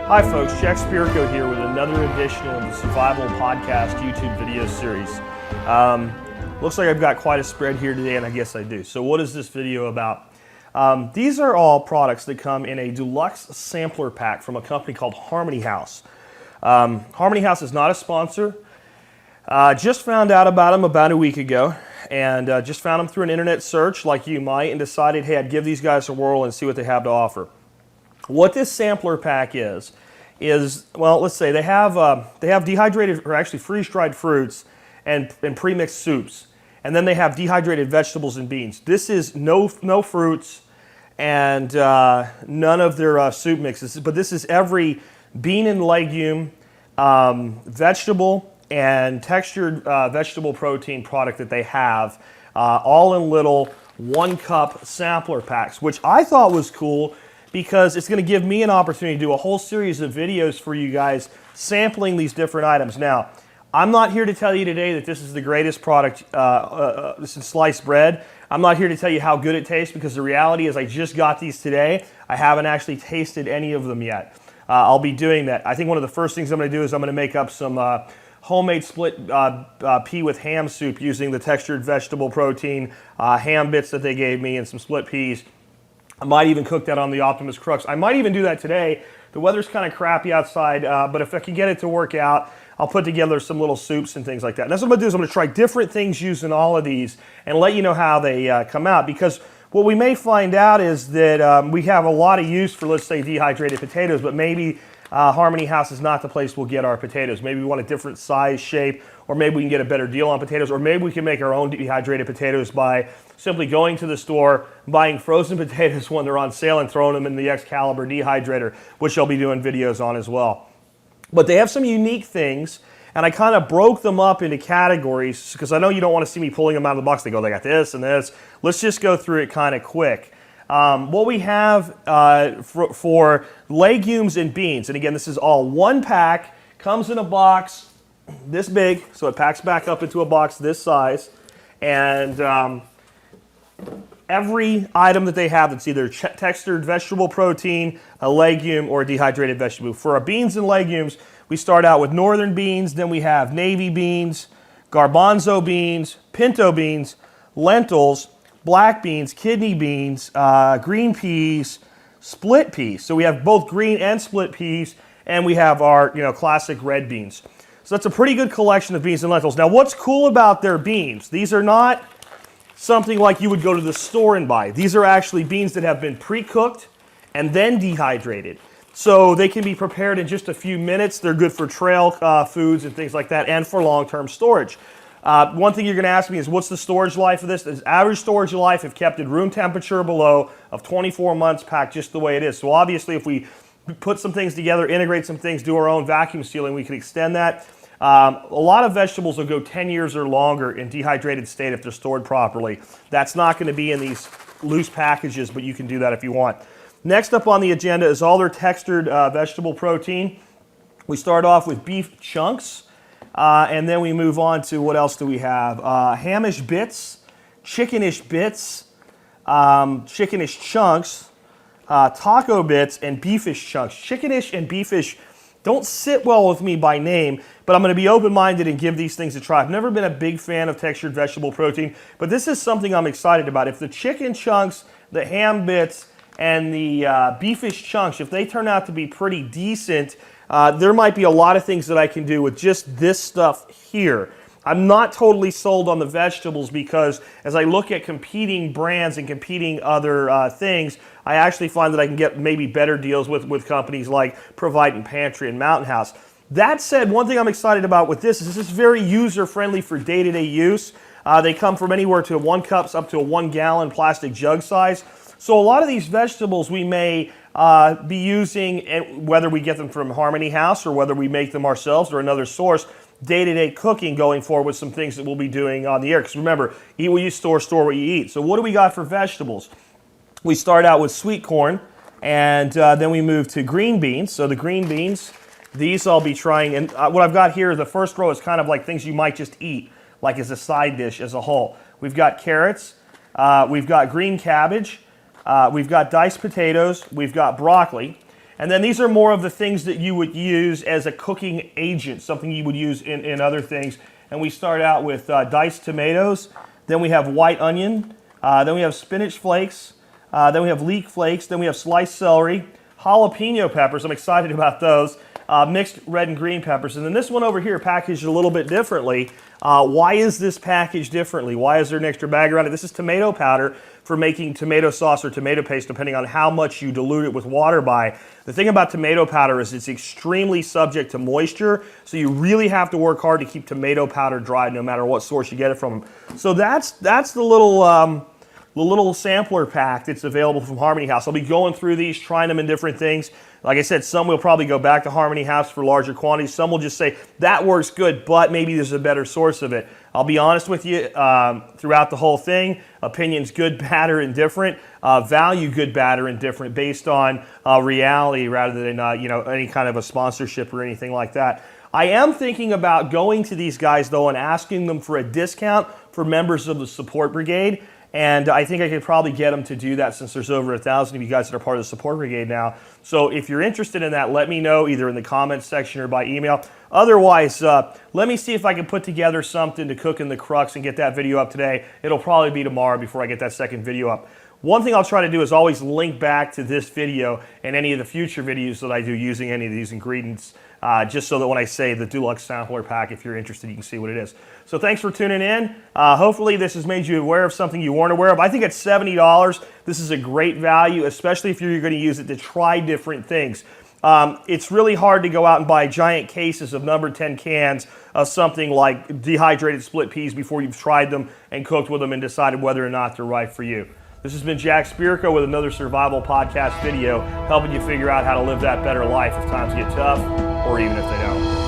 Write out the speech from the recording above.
Hi folks, Jack Spirico here with another edition of the Survival Podcast YouTube video series. Looks like I've got quite a spread here today, and I guess I do. So what is this video about? These are all products that come in a deluxe sampler pack from a company called Harmony House. Harmony House is not a sponsor. Just found out about them about a week ago, and just found them through an internet search like you might, and decided, hey, I'd give these guys a whirl and see what they have to offer. What this sampler pack is, well, let's say they have dehydrated, or actually freeze-dried fruits and pre-mixed soups. And then they have dehydrated vegetables and beans. This is no fruits and none of their soup mixes, but this is every bean and legume, vegetable, and textured vegetable protein product that they have, all in little 1-cup sampler packs, which I thought was cool, because it's going to give me an opportunity to do a whole series of videos for you guys sampling these different items. Now, I'm not here to tell you today that this is the greatest product, this is sliced bread. I'm not here to tell you how good it tastes, because the reality is I just got these today. I haven't actually tasted any of them yet. I'll be doing that. I think one of the first things I'm going to do is I'm going to make up some homemade split pea with ham soup using the textured vegetable protein, ham bits that they gave me, and some split peas. I might even cook that on the Optimus Crux. I might even do that today. The weather's kind of crappy outside, but if I can get it to work out, I'll put together some little soups and things like that. And that's what I'm going to do, is I'm going to try different things using all of these and let you know how they come out. Because what we may find out is that we have a lot of use for, let's say, dehydrated potatoes, but maybe Harmony House is not the place we'll get our potatoes. Maybe we want a different size, shape, or maybe we can get a better deal on potatoes, or maybe we can make our own dehydrated potatoes by simply going to the store, buying frozen potatoes when they're on sale, and throwing them in the Excalibur dehydrator, which I'll be doing videos on as well. But they have some unique things, and I kind of broke them up into categories, because I know you don't want to see me pulling them out of the box. They got this and this. Let's just go through it kind of quick. What we have for legumes and beans, and again, this is all one pack, comes in a box this big, so it packs back up into a box this size, and every item that they have that's either textured vegetable protein, a legume, or a dehydrated vegetable. For our beans and legumes, we start out with northern beans, then we have navy beans, garbanzo beans, pinto beans, lentils, black beans, kidney beans, green peas, split peas. So we have both green and split peas, and we have our classic red beans. So that's a pretty good collection of beans and lentils. Now, what's cool about their beans, these are not something like you would go to the store and buy. These are actually beans that have been pre-cooked and then dehydrated. So they can be prepared in just a few minutes. They're good for trail foods and things like that, and for long-term storage. One thing you're going to ask me is, what's the storage life of this? This average storage life, if kept at room temperature below, of 24 months, packed just the way it is. So obviously, if we put some things together, integrate some things, do our own vacuum sealing, we can extend that. A lot of vegetables will go 10 years or longer in dehydrated state if they're stored properly. That's not going to be in these loose packages, but you can do that if you want. Next up on the agenda is all their textured vegetable protein. We start off with beef chunks, and then we move on to, what else do we have? Hamish bits, chickenish bits, chickenish chunks, taco bits, and beefish chunks. Chickenish and beefish don't sit well with me by name, but I'm going to be open-minded and give these things a try. I've never been a big fan of textured vegetable protein, but this is something I'm excited about. If the chicken chunks, the ham bits, and the beefish chunks, if they turn out to be pretty decent, there might be a lot of things that I can do with just this stuff here. I'm not totally sold on the vegetables, because as I look at competing brands and competing other things, I actually find that I can get maybe better deals with companies like Provident Pantry and Mountain House. That said, one thing I'm excited about with this is very user-friendly for day-to-day use. They come from anywhere to 1 cup up to a 1 gallon plastic jug size. So a lot of these vegetables we may be using, whether we get them from Harmony House or whether we make them ourselves or another source, day-to-day cooking going forward with some things that we'll be doing on the air. Because remember, eat what you store, store what you eat. So what do we got for vegetables? We start out with sweet corn, and then we move to green beans. So the green beans, these I'll be trying. And what I've got here, the first row is kind of like things you might just eat, like as a side dish as a whole. We've got carrots, we've got green cabbage, we've got diced potatoes, we've got broccoli. And then these are more of the things that you would use as a cooking agent, something you would use in other things. And we start out with diced tomatoes, then we have white onion, then we have spinach flakes, then we have leek flakes, then we have sliced celery, jalapeno peppers, I'm excited about those, mixed red and green peppers. And then this one over here packaged a little bit differently. Why is this packaged differently? Why is there an extra bag around it? This is tomato powder for making tomato sauce or tomato paste, depending on how much you dilute it with water by. The thing about tomato powder is it's extremely subject to moisture, so you really have to work hard to keep tomato powder dry no matter what source you get it from. So that's the little sampler pack that's available from Harmony House. I'll be going through these, trying them in different things. Like I said, some will probably go back to Harmony House for larger quantities. Some will just say, that works good, but maybe there's a better source of it. I'll be honest with you, throughout the whole thing, opinions good, bad, or indifferent, value good, bad, or indifferent based on reality rather than any kind of a sponsorship or anything like that. I am thinking about going to these guys, though, and asking them for a discount for members of the support brigade. And I think I could probably get them to do that since there's over 1,000 of you guys that are part of the support brigade now. So if you're interested in that, let me know either in the comments section or by email. Otherwise, let me see if I can put together something to cook in the crux and get that video up today. It'll probably be tomorrow before I get that second video up. One thing I'll try to do is always link back to this video and any of the future videos that I do using any of these ingredients, just so that when I say the Deluxe sampler pack, if you're interested, you can see what it is. So thanks for tuning in. Hopefully this has made you aware of something you weren't aware of. I think at $70, this is a great value, especially if you're going to use it to try different things. It's really hard to go out and buy giant cases of number 10 cans of something like dehydrated split peas before you've tried them and cooked with them and decided whether or not they're right for you. This has been Jack Spirko with another survival podcast video, helping you figure out how to live that better life if times get tough or even if they don't.